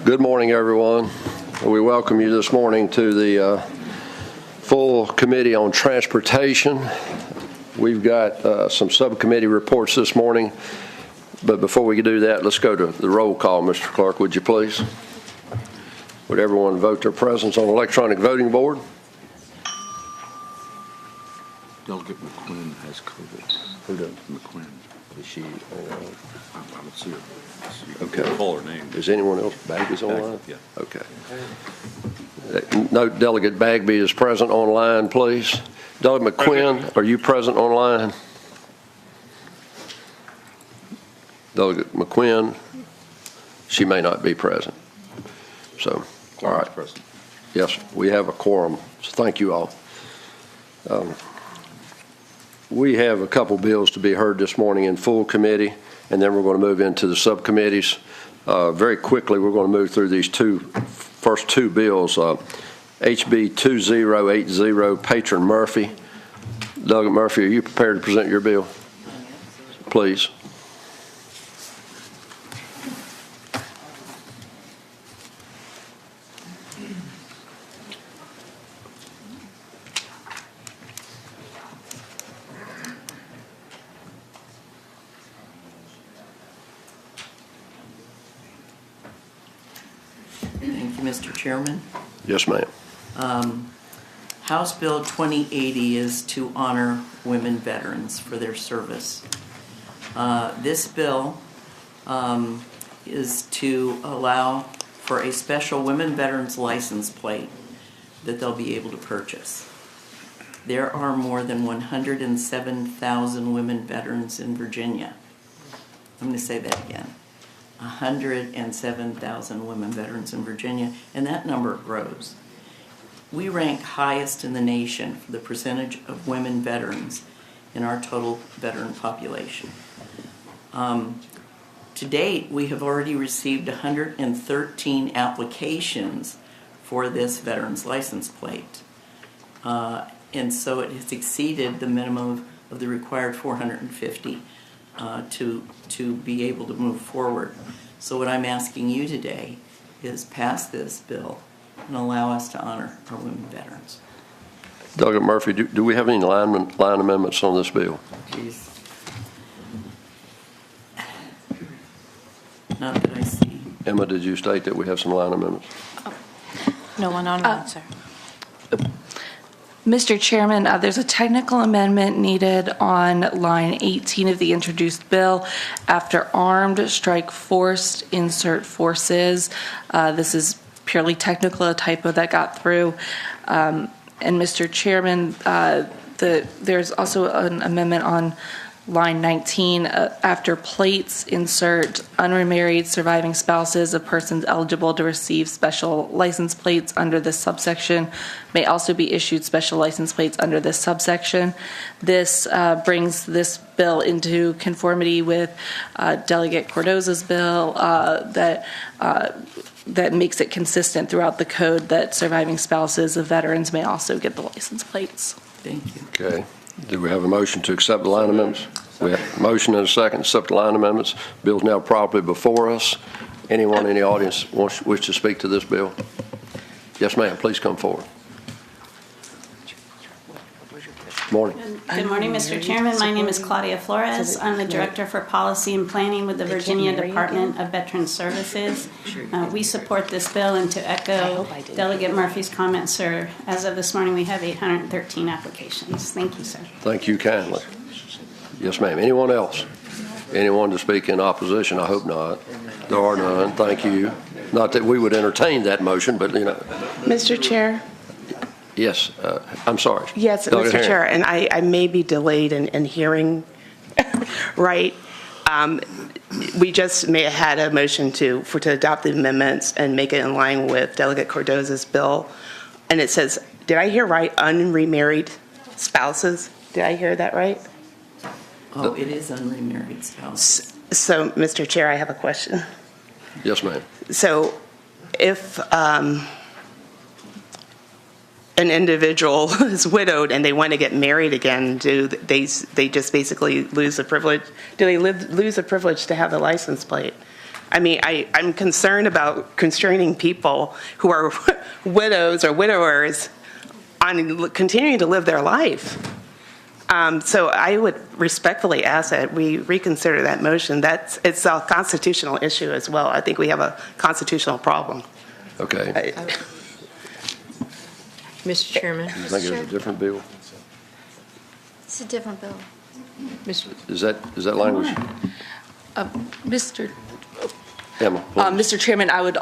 Good morning, everyone. We welcome you this morning to the full Committee on Transportation. We've got some subcommittee reports this morning, but before we do that, let's go to the roll call. Mr. Clerk, would you please? Would everyone vote their presence on electronic voting board? Delegate McQuinn has COVID. Who does? McQuinn. Is she online? I don't see her. Okay. Call her name. Is anyone else? Bagby's online? Yeah. Okay. Note Delegate Bagby is present online, please. Delegate McQuinn, are you present online? Delegate McQuinn, she may not be present. So, all right. Present. Yes, we have a quorum, so thank you all. We have a couple bills to be heard this morning in full committee, and then we're going to move into the subcommittees. Very quickly, we're going to move through these first two bills. HB 2080, Patron Murphy. Doug Murphy, are you prepared to present your bill? Please. Thank you, Mr. Chairman. Yes, ma'am. House Bill 2080 is to honor women veterans for their service. This bill is to allow for a special women veterans license plate that they'll be able to purchase. There are more than 107,000 women veterans in Virginia. I'm going to say that again. 107,000 women veterans in Virginia, and that number grows. We rank highest in the nation for the percentage of women veterans in our total veteran population. To date, we have already received 113 applications for this veterans license plate. And so it has exceeded the minimum of the required 450 to be able to move forward. So what I'm asking you today is pass this bill and allow us to honor our women veterans. Doug Murphy, do we have any line amendments on this bill? Please. Not that I see. Emma, did you state that we have some line amendments? No one online, sir. Mr. Chairman, there's a technical amendment needed on line 18 of the introduced bill. After armed, strike forced, insert forces. This is purely technical, a typo that got through. And Mr. Chairman, there's also an amendment on line 19. After plates, insert unremarried surviving spouses of persons eligible to receive special license plates under this subsection may also be issued special license plates under this subsection. This brings this bill into conformity with Delegate Cordoza's bill that makes it consistent throughout the code that surviving spouses of veterans may also get the license plates. Thank you. Okay. Do we have a motion to accept the line amendments? We have a motion and a second to accept the line amendments. Bill's now properly before us. Anyone in the audience wish to speak to this bill? Yes, ma'am. Please come forward. Morning. Good morning, Mr. Chairman. My name is Claudia Flores. I'm the Director for Policy and Planning with the Virginia Department of Veterans Services. We support this bill, and to echo Delegate Murphy's comments, sir, as of this morning, we have 813 applications. Thank you, sir. Thank you kindly. Yes, ma'am. Anyone else? Anyone to speak in opposition? I hope not. There are none. Thank you. Not that we would entertain that motion, but, you know. Mr. Chair? Yes. I'm sorry. Yes, Delegate Mr. Chair, and I may be delayed in hearing right. We just may have had a motion to adopt the amendments and make it in line with Delegate Cordoza's bill. And it says, did I hear right, unremarried spouses? Did I hear that right? Oh, it is unremarried spouses. So, Mr. Chair, I have a question. Yes, ma'am. So, if an individual is widowed and they want to get married again, do they just basically lose the privilege? Do they lose the privilege to have the license plate? I mean, I'm concerned about constraining people who are widows or widowers on continuing to live their life. So I would respectfully ask that we reconsider that motion. It's a constitutional issue as well. I think we have a constitutional problem. Okay. Mr. Chairman. You think it's a different bill? It's a different bill. Is that language? Mr. Emma, please. Mr. Chairman, I would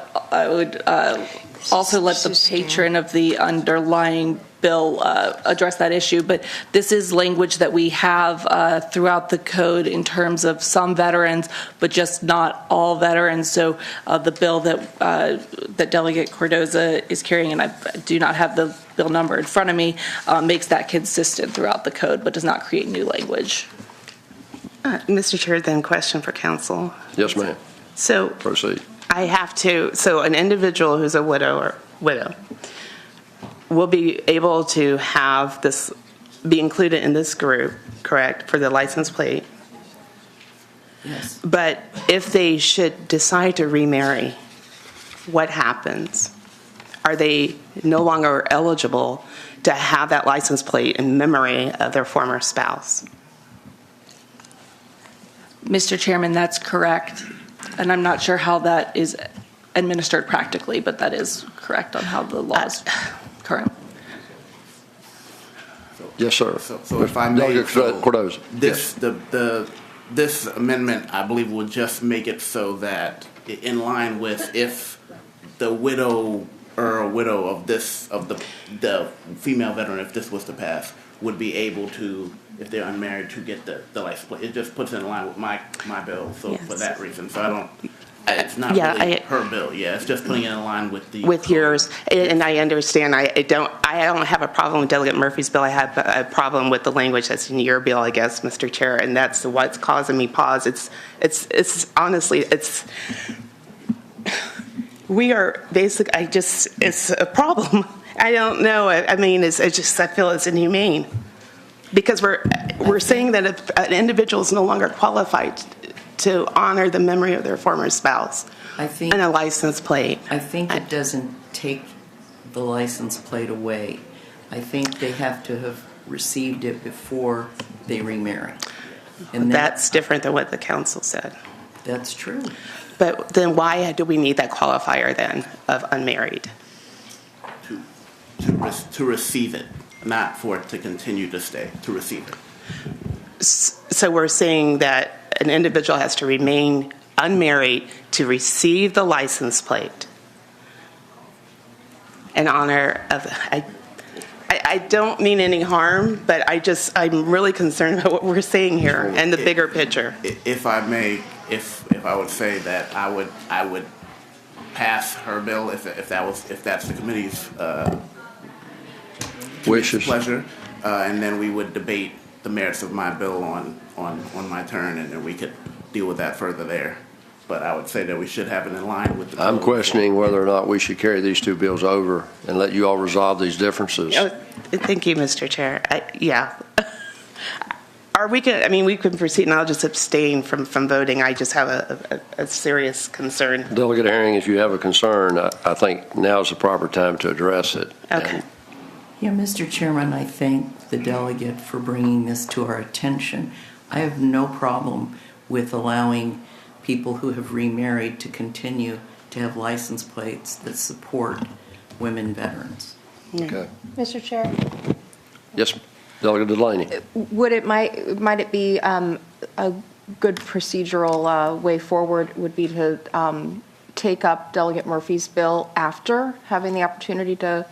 also let the patron of the underlying bill address that issue, but this is language that we have throughout the code in terms of some veterans, but just not all veterans. So the bill that Delegate Cardoza is carrying, and I do not have the bill number in front of me, makes that consistent throughout the code, but does not create new language. Mr. Chair, then question for council. Yes, ma'am. So Proceed. so an individual who's a widow will be able to have this, be included in this group, correct, for the license plate? Yes. But if they should decide to remarry, what happens? Are they no longer eligible to have that license plate in memory of their former spouse? Mr. Chairman, that's correct. And I'm not sure how that is administered practically, but that is correct on how the law is current. Yes, sir. So if I may, Delegate Cardoza. this amendment, I believe, will just make it so that in line with if the widow or a widow of the female veteran, if this was to pass, would be able to, if they're unmarried, to get the license plate. It just puts it in line with my bill. So Yes. for that reason, so I don't. It's not Yeah, really her bill. Yeah, it's just putting it in line with the With yours, and I understand, I don't have a problem with Delegate Murphy's bill. I have a problem with the language that's in your bill, I guess, Mr. Chair, and that's what's causing me pause. It's honestly, we are basic, it's a problem. I don't know, I mean, I feel it's inhumane. Because we're saying that if an individual is no longer qualified to honor the memory of their former spouse and a license plate. I think it doesn't take the license plate away. I think they have to have received it before they remarry. And That's different than what the council said. That's true. But then why do we need that qualifier then of unmarried? to receive it, not for it to continue to stay, to receive it. So we're saying that an individual has to remain unmarried to receive the license plate in honor of, I don't mean any harm, but I'm really concerned about what we're saying here and the bigger picture. If I may, if I would say that I would pass her bill if that's the committee's Wishes. pleasure, and then we would debate the merits of my bill on my turn, and then we could deal with that further there. But I would say that we should have it in line with the. I'm questioning whether or not we should carry these two bills over and let you all resolve these differences. Oh, thank you, Mr. Chair. Yeah. Are we can? We can proceed, and I'll just abstain from voting. I just have a serious concern. Delegate Herring, if you have a concern, I think now is the proper time to address it. Okay. Yeah, Mr. Chairman, I thank the delegate for bringing this to our attention. I have no problem with allowing people who have remarried to continue to have license plates that support women veterans. Okay. Mr. Chair, Yes, Delegate Delaney. might it be a good procedural way forward would be to take up Delegate Murphy's bill after having the opportunity to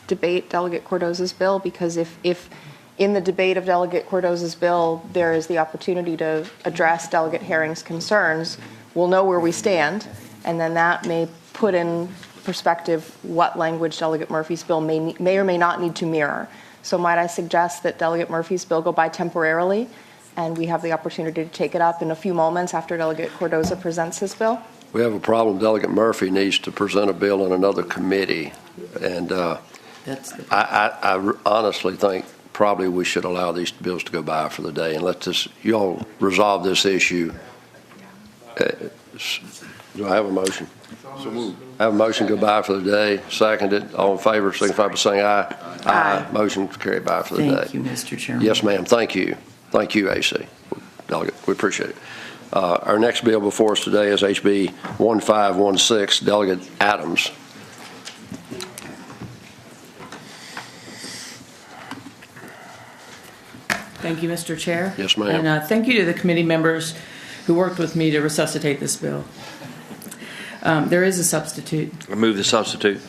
debate Delegate Cardoza's bill? Because if in the debate of Delegate Cardoza's bill there is the opportunity to address Delegate Herring's concerns, we'll know where we stand, and then that may put in perspective what language Delegate Murphy's bill may or may not need to mirror. So might I suggest that Delegate Murphy's bill go by temporarily, and we have the opportunity to take it up in a few moments after Delegate Cardoza presents his bill? We have a problem. Delegate Murphy needs to present a bill in another committee, and I honestly think probably we should allow these bills to go by for the day and let you all resolve this issue Do I have a motion? So moved. I have a motion to go by for the day. Seconded. All in favor, signify by saying aye. Aye. Motion to carry by for the day. Thank you, Mr. Chairman. Yes, ma'am. Thank you. Thank you, AC. Delegate, we appreciate it. Our next bill before us today is HB 1516, Delegate Adams. Thank you, Mr. Chair. Yes, ma'am. And thank you to the committee members who worked with me to resuscitate this bill. There is a substitute. I move the substitute.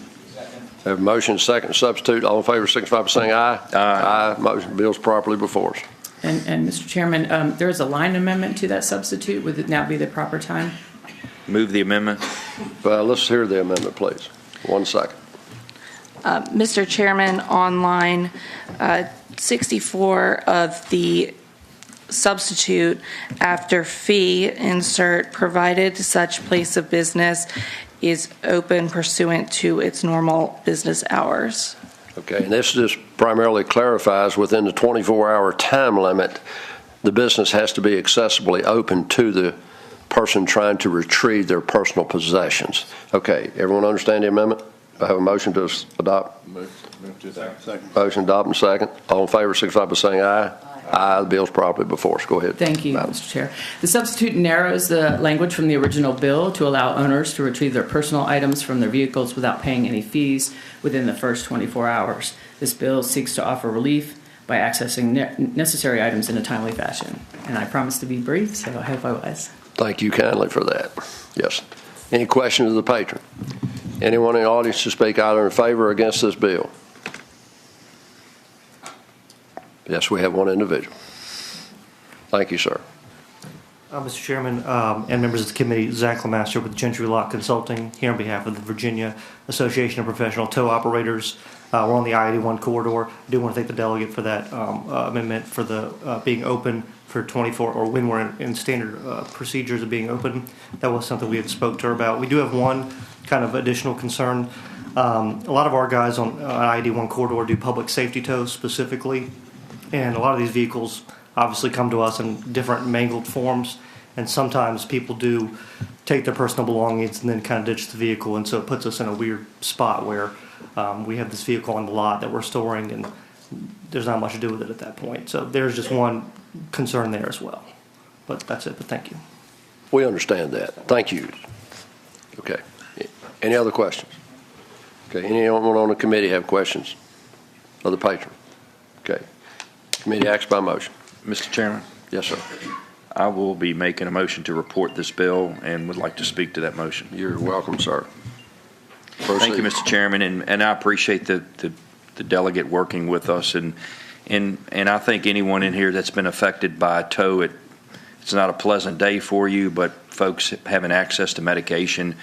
Have a motion, second substitute. All in favor, signify by saying aye. Aye. Motion, bill's properly before us. And Mr. Chairman, there is a line amendment to that substitute. Would it now be the proper time? Move the amendment. Let's hear the amendment, please. 1 second. Mr. Chairman, on line 64 of the substitute, after fee, insert provided such place of business is open pursuant to its normal business hours. Okay, and this just primarily clarifies within the 24-hour time limit, the business has to be accessibly open to the person trying to retrieve their personal possessions. Okay, everyone understand the amendment? I have a motion to adopt. Second. Motion adopt and second. All in favor, signify by saying aye. Aye. The bill's properly before us. Go ahead. Thank you, Mr. Chair. The substitute narrows the language from the original bill to allow owners to retrieve their personal items from their vehicles without paying any fees within the first 24 hours. This bill seeks to offer relief by accessing necessary items in a timely fashion. And I promised to be brief, so I hope I was. Thank you kindly for that. Yes. Any questions of the patron? Anyone in the audience to speak either in favor or against this bill? Yes, we have one individual. Thank you, sir. Mr. Chairman and members of the committee, Zach Lemaster with Gentry Lock Consulting, here on behalf of the Virginia Association of Professional Tow Operators. We're on the I-81 corridor. I do want to thank the delegate for that amendment for the being open for 24, or when we're in standard procedures of being open. That was something we had spoke to her about. We do have one kind of additional concern. A lot of our guys on I-81 corridor do public safety tows specifically, and a lot of these vehicles obviously come to us in different mangled forms, and sometimes people do take their personal belongings and then kind of ditch the vehicle, and so it puts us in a weird spot where we have this vehicle on the lot that we're storing, and there's not much to do with it at that point. So there's just one concern there as well. But that's it, but thank you. We understand that. Thank you. Okay. Any other questions? Okay. Anyone on the committee have questions of the patron? Okay. Committee acts by motion. Mr. Chairman, Yes, sir. I will be making a motion to report this bill and would like to speak to that motion. You're welcome, sir. Thank you, Mr. Chairman, and I appreciate the delegate working with us, and I think anyone in here that's been affected by a tow, it's not a pleasant day for you, but folks having access to medication,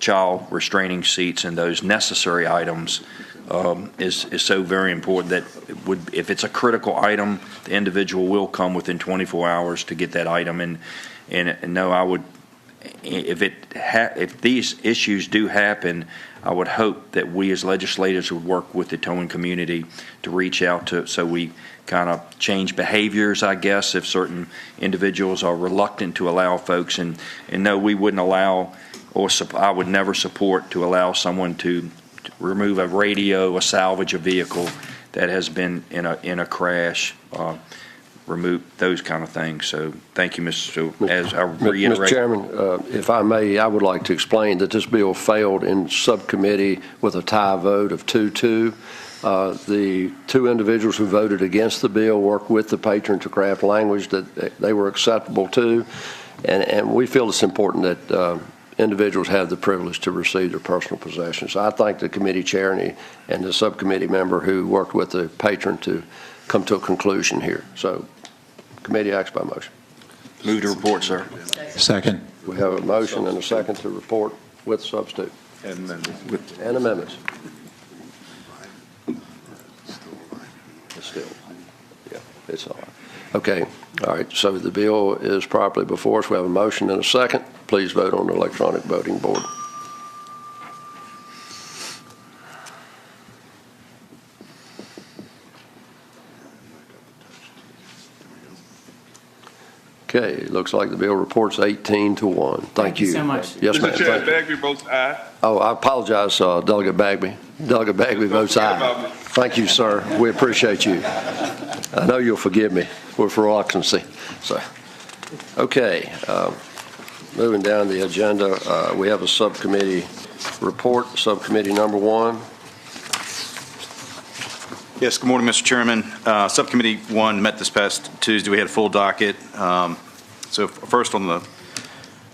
child restraining seats, and those necessary items is so very important that if it's a critical item, the individual will come within 24 hours to get that item. And no, I would, if these issues do happen, I would hope that we as legislators would work with the towing community to reach out to, so we kind of change behaviors, I guess, if certain individuals are reluctant to allow folks. And no, we wouldn't allow, or I would never support to allow someone to remove a radio, a salvage a vehicle that has been in a crash, remove those kind of things. So thank you, Mr. As I reiterate. Mr. Chairman, if I may, I would like to explain that this bill failed in subcommittee with a tie vote of 2-2. The two individuals who voted against the bill worked with the patron to craft language that they were acceptable to, and we feel it's important that individuals have the privilege to receive their personal possessions. I thank the committee chair and the subcommittee member who worked with the patron to come to a conclusion here. So, committee acts by motion. Move to report, sir. Second. We have a motion and a second to report with substitute. And amendments. And amendments. It's still, yeah, it's all right. Okay, all right, so the bill is properly before us. We have a motion and a second. Please vote on the electronic voting board. Okay, it looks like the bill reports 18 to 1. Thank you. you so much. Yes, ma'am. Mr. Chair, Thank you. Bagby votes aye. Oh, I apologize, Delegate Bagby. Delegate Bagby votes forget about aye. me. Thank you, sir. We appreciate you. I know you'll forgive me with reluctancy. So, okay, moving down the agenda, we have a subcommittee report, subcommittee number 1. Yes, good morning, Mr. Chairman. Subcommittee 1 met this past Tuesday. We had a full docket. So first on the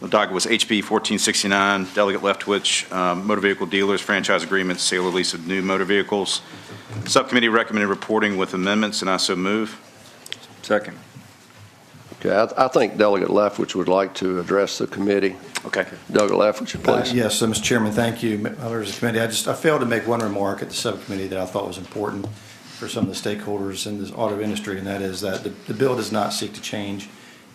docket was HB 1469, Delegate Leftwich, motor vehicle dealers, franchise agreements, sale or lease of new motor vehicles. Subcommittee recommended reporting with amendments, and I so move. Second. Okay, I think Delegate Leftwich would like to address the committee. Okay. Delegate Leftwich, please. Yes, Mr. Chairman, thank you. Members of the committee, I failed to make one remark at the subcommittee that I thought was important for some of the stakeholders in this auto industry, and that is that the bill does not seek to change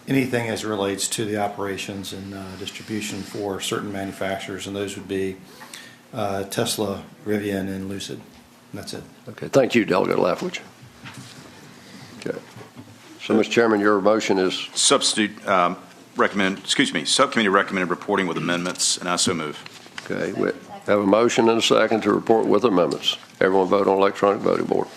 anything as it relates to the operations and distribution for certain manufacturers, and those would be Tesla, Rivian, and Lucid. And that's it. Okay, thank you, Delegate Leftwich. Okay. So, Mr. Chairman, your motion is? Subcommittee recommended reporting with amendments, and I so move. Okay, we have a motion and a second to report with amendments. Everyone vote on electronic voting board.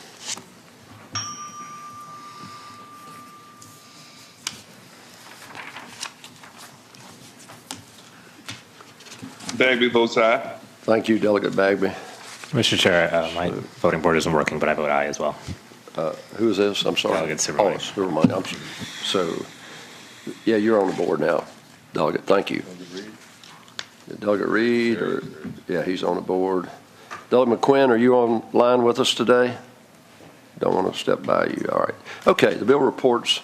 Bagby votes aye. Thank you, Delegate Bagby. Mr. Chair, my voting board isn't working, but I vote aye as well. Who is this? I'm sorry. Delegate Silverman. Oh, Silverman. So, yeah, you're on the board now, Delegate. Thank you. Delegate Reed, yeah, he's on the board. Delegate McQuinn, are you online with us today? Don't want to step by you. All right. Okay, the bill reports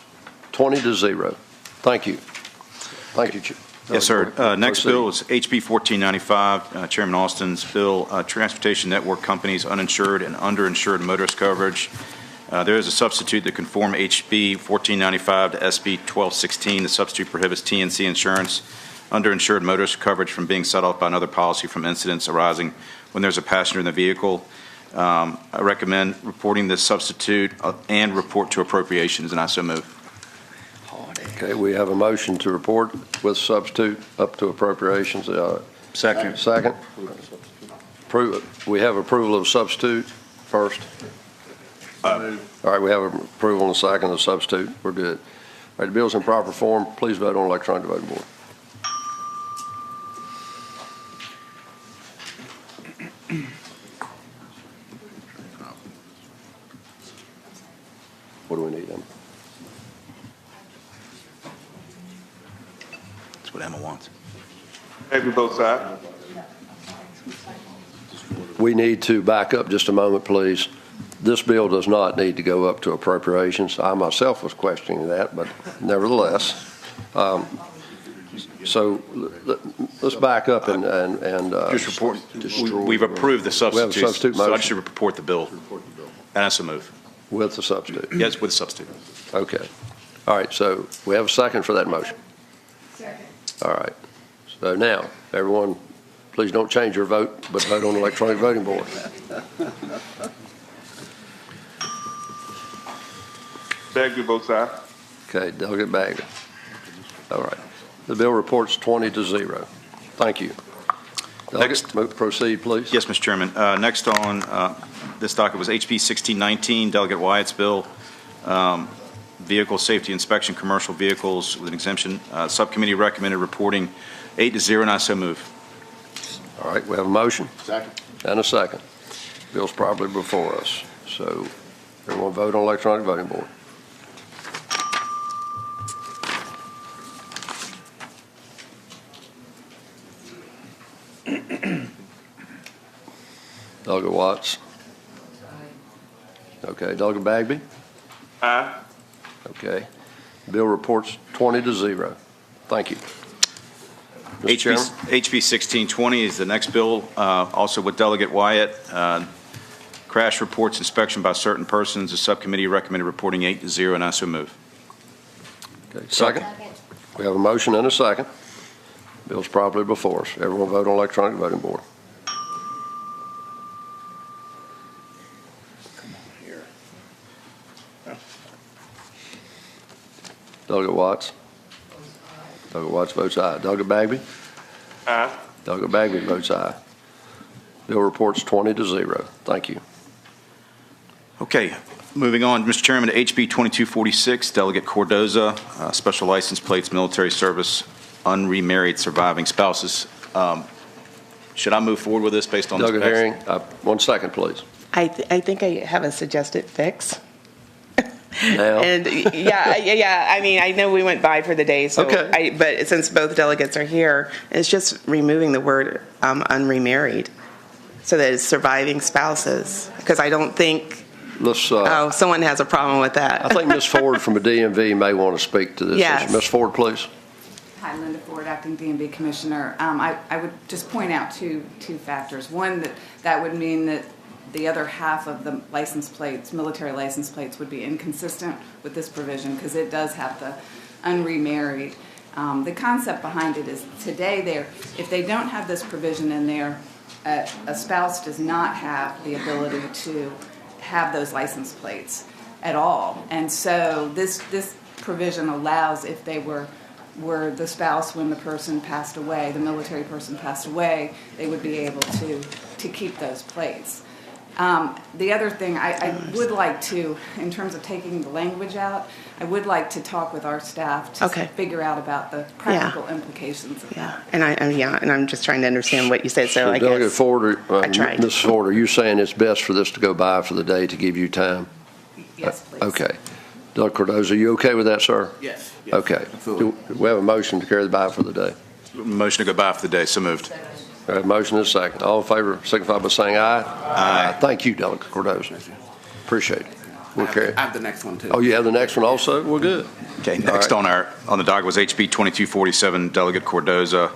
20 to 0. Thank you. Thank you, Yes, sir. Next Proceed. bill is HB 1495, Chairman Austin's bill, Transportation Network Companies Uninsured and Underinsured Motorist Coverage. There is a substitute that conform HB 1495 to SB 1216. The substitute prohibits TNC insurance underinsured motorist coverage from being set off by another policy from incidents arising when there's a passenger in the vehicle. I recommend reporting this substitute and report to appropriations, and I so move. Okay, we have a motion to report with substitute up to appropriations. Second. Second. We have approval of substitute first. All right, we have approval and a second of substitute. We're good. All right, the bill's in proper form. Please vote on electronic voting board. What do we need, Emma? That's what Emma wants. Bagby votes aye. We need to back up just a moment, please. This bill does not need to go up to appropriations. I myself was questioning that, but nevertheless. So let's back up and Just report. We've approved the substitute. We have a substitute So I motion. should report the bill. And I so move. With the substitute. Yes, with the substitute. Okay. All right, so we have a second for that motion. Second. All right. So now, everyone, please don't change your vote, but vote on the electronic voting board. Bagby votes aye. Okay, Delegate Bagby. All right. The bill reports 20 to 0. Thank you. Delegate, proceed, please. Yes, Mr. Chairman. Next on this docket was HB 1619, Delegate Wyatt's bill, vehicle safety inspection, commercial vehicles with an exemption. Subcommittee recommended reporting 8 to 0, and I so move. All right, we have a motion. Second. And a second. Bill's probably before us. So everyone vote on electronic voting board. Delegate Watts. Okay, Delegate Bagby. Aye. Okay. Bill reports 20 to 0. Thank you. Mr. Chairman? HB 1620 is the next bill, also with Delegate Wyatt. Crash reports inspection by certain persons. The subcommittee recommended reporting 8 to 0, and I so move. Okay, second. We have a motion and a second. Bill's properly before us. Everyone vote on electronic voting board. Delegate Watts. Doggett Watts votes aye. Doggett Bagby? Aye. Doggett Bagby votes aye. Bill reports 20-0. Thank you. Okay, moving on, Mr. Chairman, to HB 2246, Delegate Cordoza, special license plates, military service, unremarried surviving spouses. Should I move forward with this based on this? Doggett Herring, 1 second, please. I think I have a suggested fix. Now? And yeah. I mean, I know we went by for the day, so Okay. but since both delegates are here, it's just removing the word unremarried, so that it's surviving spouses. Because I don't think someone has a problem with that. I think Ms. Ford from the DMV may want to speak to this Yes. issue. Ms. Ford, please. Hi, Linda Ford, Acting DMV Commissioner. I would just point out two factors. One, that would mean that the other half of the license plates, military license plates, would be inconsistent with this provision because it does have the unremarried. The concept behind it is today if they don't have this provision in there, a spouse does not have the ability to have those license plates at all. And so this provision allows, if they were the spouse when the person passed away, the military person passed away, they would be able to keep those plates. The other thing I would like to, in terms of taking the language out, I would like to talk with our staff to figure out about the practical implications of that. And I'm just trying to understand what you said. So I Delegate guess Ford, I tried. Ms. Ford, are you saying it's best for this to go by for the day to give you time? Yes, please. Okay. Doug Cordoza, are you okay with that, sir? Yes. Okay. Do we have a motion to carry the by for the day? Motion to go by for the day, so moved. We have a motion and a second. All in favor, signify by saying aye. Aye. Thank you, Delegate Cordoza. Appreciate it. We'll carry it. I have the next one, too. Oh, you have the next one also? We're good. Okay, next on the docket was HB 2247, Delegate Cordoza.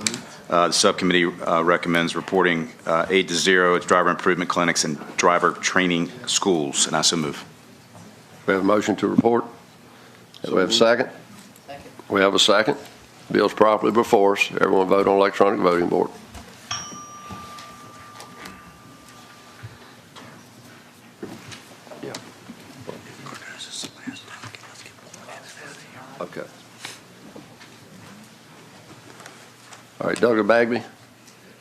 The subcommittee recommends reporting 8-0. It's driver improvement clinics and driver training schools, and I so move. We have a motion to report. We have a second. We have a second. Bill's properly before us. Everyone vote on electronic voting board. Okay. All right, Doggett Bagby?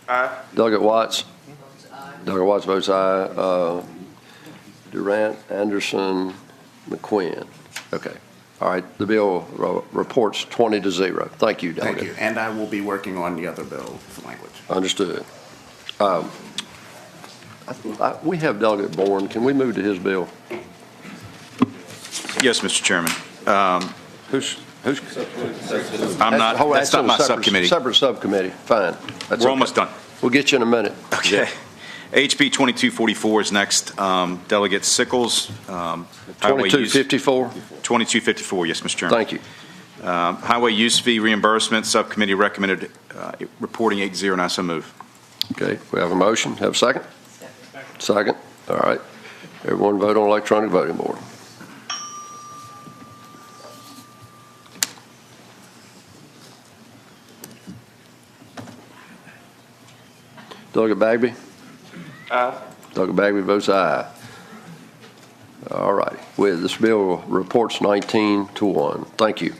Aye. Doggett Watts? Doggett Watts votes aye. Durant, Anderson, McQuinn. Okay. All right, the bill reports 20-0. Thank you, Doggett. Thank you. And I will be working on the other bill language. Understood. We have Doggett Bourne. Can we move to his bill? Yes, Mr. Chairman. Who's? I'm not, that's not my subcommittee. Separate subcommittee, fine. That's We're almost done. We'll get you in a minute. Okay. HB 2244 is next. Delegate Sickles. 2254? 2254, yes, Mr. Chairman. Thank you. Highway use fee reimbursement, subcommittee recommended reporting 8-0, and I so move. Okay, we have a motion. Have a second? Second. All right. Everyone vote on electronic voting board. Doggett Bagby? Aye. Doggett Bagby votes aye. All righty. This bill reports 19-1. Thank you.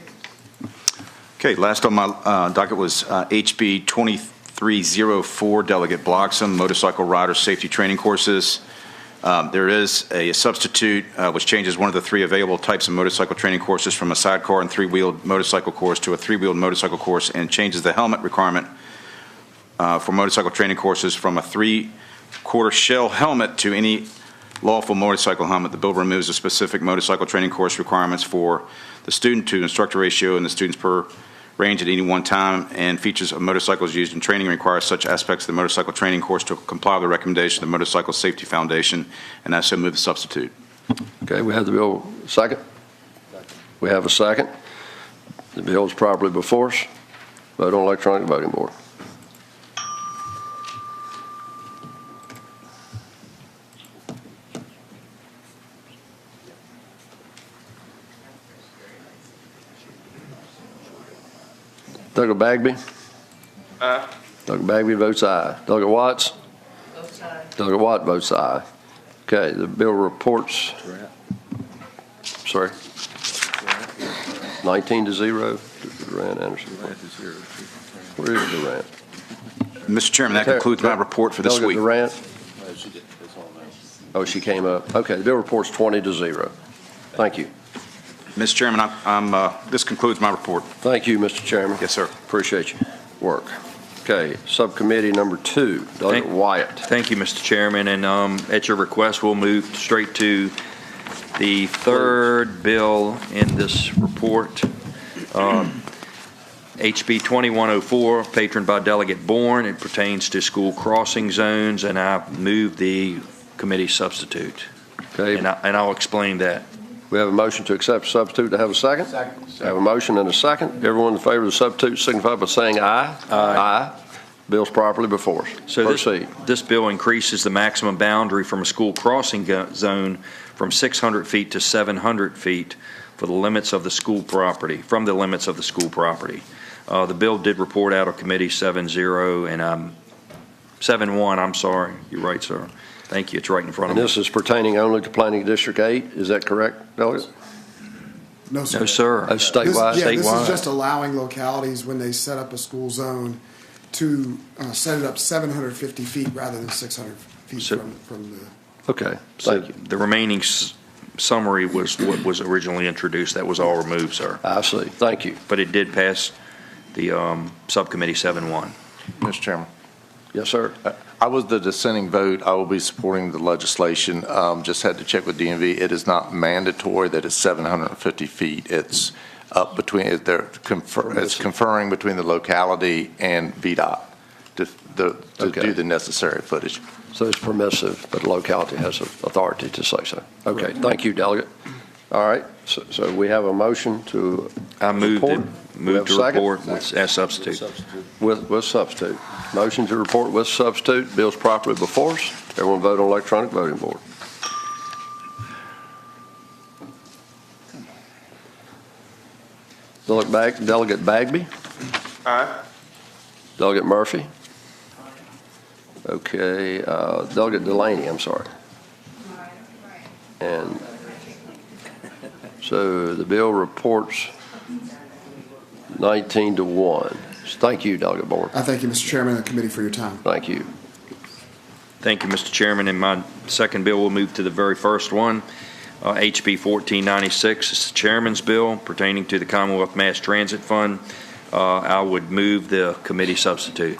Okay, last on my docket was HB 2304, Delegate Bloxham, motorcycle rider safety training courses. There is a substitute which changes one of the three available types of motorcycle training courses from a sidecar and three-wheeled motorcycle course to a three-wheeled motorcycle course, and changes the helmet requirement for motorcycle training courses from a 3/4 shell helmet to any lawful motorcycle helmet. The bill removes the specific motorcycle training course requirements for the student to instructor ratio and the students per range at any one time, and features of motorcycles used in training require such aspects of the motorcycle training course to comply with the recommendation of the Motorcycle Safety Foundation, and I so move the substitute. Okay, we have the bill. Second? We have a second. The bill is properly before us. Vote on electronic voting board. Doggett Bagby? Aye. Doggett Bagby votes aye. Doggett Watts? Votes aye. Doggett Watt votes aye. Okay, the bill reports. Sorry? 19-0. Durant Anderson. Where is Durant? Mr. Chairman, that concludes my report for this Delegate week. Durant? Oh, she came up. Okay, the bill report's 20-0. Thank you. Mr. Chairman, this concludes my report. Thank you, Mr. Chairman. Yes, sir. Appreciate your work. Okay, subcommittee number 2, Delegate Wyatt. Thank you, Mr. Chairman, and at your request, we'll move straight to the third bill in this report. HB 2104, patroned by Delegate Bourne. It pertains to school crossing zones, and I move the committee substitute. Okay. And I'll explain that. We have a motion to accept substitute. To have a second? Second. I have a motion and a second. Everyone in favor of the substitute signify by saying aye. Aye. Bill's properly before us. So Proceed. this bill increases the maximum boundary from a school crossing zone from 600 feet to 700 feet for the limits of the school property, from the limits of the school property. The bill did report out of committee 7-0 and 7-1. I'm sorry. You're right, sir. Thank you. It's right in front of And me. this is pertaining only to Planning District 8. Is that correct, Delegate? No, sir. No, sir. Oh, statewide? This Statewide. is just allowing localities when they set up a school zone to set it up 750 feet rather than 600 feet So- from the. Okay, So thank you. the remaining summary was what was originally introduced. That was all removed, sir. I see. Thank you. But it did pass the subcommittee 7-1. Mr. Chairman. Yes, sir. I was the dissenting vote. I will be supporting the legislation. Just had to check with DMV. It is not mandatory that it's 750 feet. It's up between, it's conferring between the locality and VDOT to do the necessary footage. So it's permissive, but the locality has the authority to say so. Okay, thank you, Delegate. All right, so we have a motion to I moved report. it. We have Moved to a second? report as substitute. With substitute. Motion to report with substitute. Bill's properly before us. Everyone vote on electronic voting board. Delegate Bagby? Aye. Delegate Murphy? Okay, Delegate Delaney, I'm sorry. And so the bill reports 19-1. Thank you, Delegate Bourne. I thank you, Mr. Chairman, and the committee for your time. Thank you. Thank you, Mr. Chairman. And my second bill will move to the very first one, HB 1496. It's the chairman's bill pertaining to the Commonwealth Mass Transit Fund. I would move the committee substitute.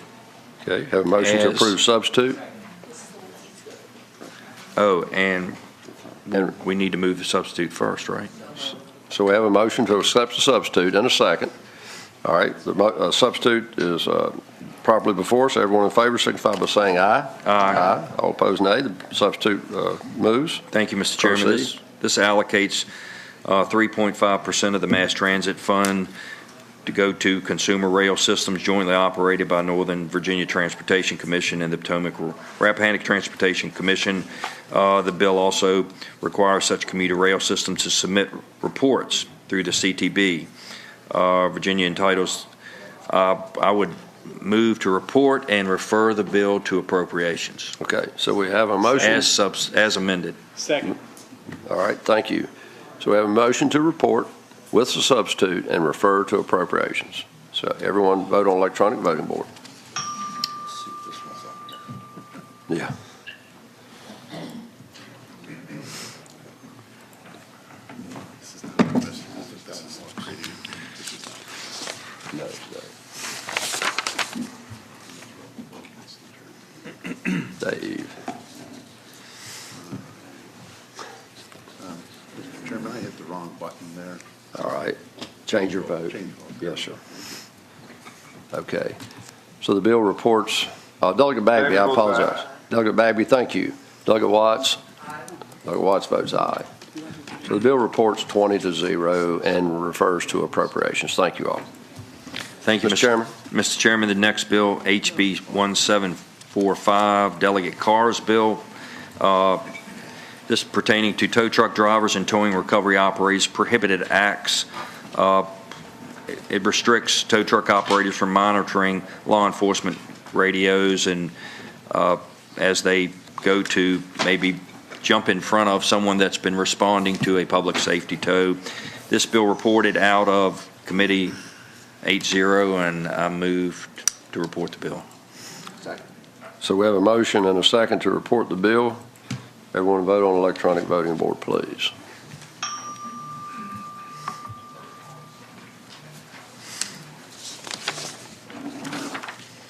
Okay, have a motion to approve substitute. Oh, and we need to move the substitute first, right? So we have a motion to accept the substitute and a second. All right, the substitute is properly before us. Everyone in favor signify by saying aye. Aye. All opposed, nay. The substitute moves. Thank you, Mr. Chairman. Proceed. This allocates 3.5% of the Mass Transit Fund to go to Consumer Rail Systems jointly operated by Northern Virginia Transportation Commission and the Potomac Rappahannock Transportation Commission. The bill also requires such commuter rail systems to submit reports through the CTB. Virginia entitles, I would move to report and refer the bill to appropriations. Okay, so we have a motion. As amended. Second. All right, thank you. So we have a motion to report with the substitute and refer to appropriations. So everyone vote on electronic voting board. Yeah. No. Dave. Mr. Chairman, I hit the wrong button there. All right. Change your vote. Yes, sir. Okay. So the bill reports, Delegate Bagby, I apologize. Delegate Bagby, thank you. Delegate Watts? Delegate Watts votes aye. So the bill reports 20-0 and refers to appropriations. Thank you all. Thank you, Mr. Chairman. Mr. Chairman, the next bill, HB 1745, Delegate Carr's bill. This pertaining to tow truck drivers and towing recovery operators prohibited acts. It restricts tow truck operators from monitoring law enforcement radios and as they go to maybe jump in front of someone that's been responding to a public safety tow. This bill reported out of committee 8-0, and I move to report the bill. So we have a motion and a second to report the bill. Everyone vote on electronic voting board, please.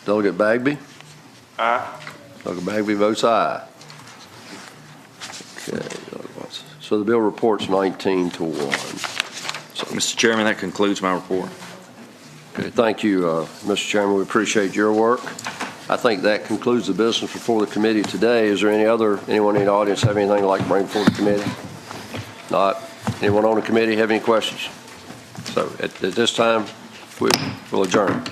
Delegate Bagby? Aye. Delegate Bagby votes aye. Okay. So the bill reports 19-1. So, Mr. Chairman, that concludes my report. Okay, thank you, Mr. Chairman. We appreciate your work. I think that concludes the business before the committee today. Is there anyone in the audience have anything they'd like to bring before the committee? Not. Anyone on the committee have any questions? So at this time, we'll adjourn.